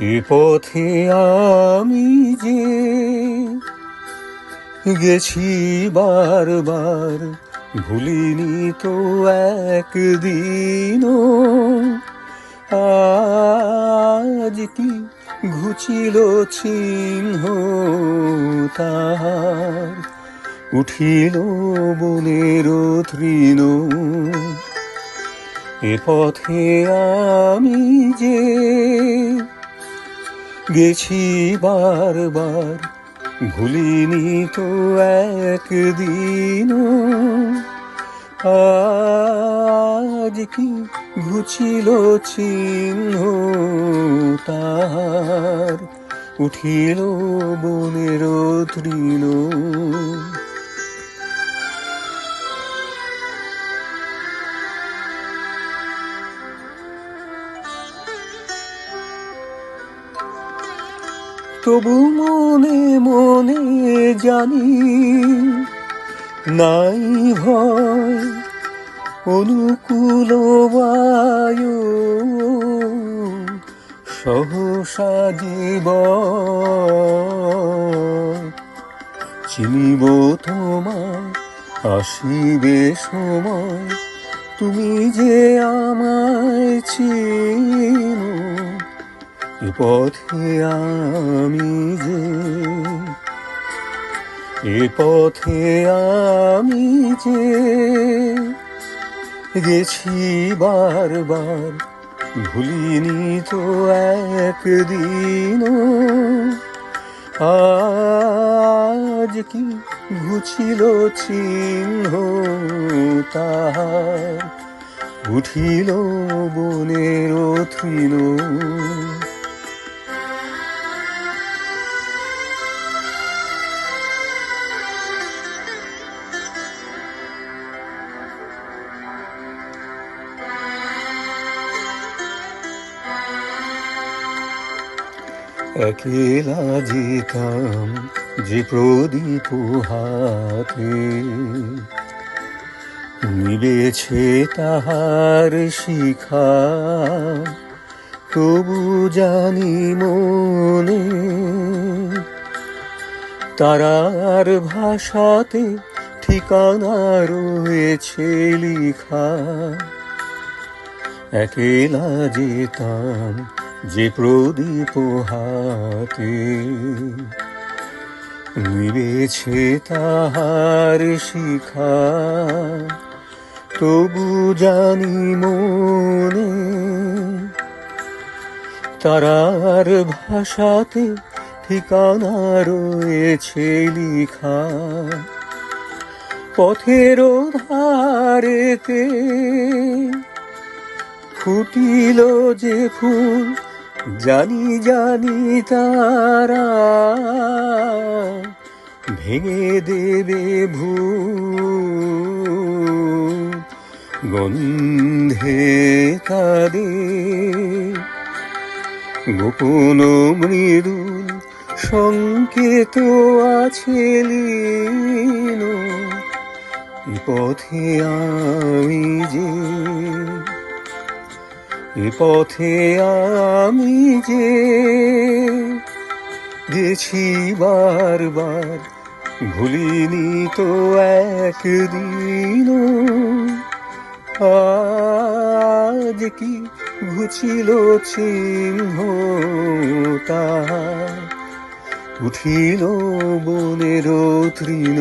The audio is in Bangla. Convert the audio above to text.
এ পথে আমি যে গেছি বারবার, ভুলিনি তো একদিনও। আজ কি ঘুচিল চিহ্ন তাহার, উঠিল বনের তৃণ। এ পথে আমি যে গেছি বারবার, ভুলিনি তো একদিনও। আজ কি ঘুচিল চিহ্ন তাহার, উঠিল বনের তৃণ। তবু মনে মনে জানি নাই ভয়, অনুকূল বায়ু সহসা জীবন। চিনিব তোমায়, আসিবে সময়, তুমি যে আমায় চিনো। এ পথে আমি যে, এ পথে আমি যে গেছি বারবার, ভুলিনি তো একদিনও। আজ কি ঘুচিল চিহ্ন তাহার, উঠিল বনের তৃণ। একেলা যেতাম যে প্রদীপ হাতে, নিবেছে তাহার শিখা। তবু জানি মনে তারার ভাষাতে ঠিকানা রয়েছে লিখা। একেলা যেতাম যে প্রদীপ হাতে, নিবেছে তাহার শিখা। তবু জানি মনে তারার ভাষাতে ঠিকানা রয়েছে লিখা। পথের ধারেতে ফুটিল যে ফুল, জানি জানি তারা ভেঙে দেবে ভুল। গন্ধে তাদের গোপন মৃদুল সংকেত আছে লীন। এ পথে আমি যে, এ পথে আমি যে গেছি বারবার, ভুলিনি তো একদিনও। আজ কি ঘুচিল চিহ্ন তাহার, উঠিল বনের তৃণ।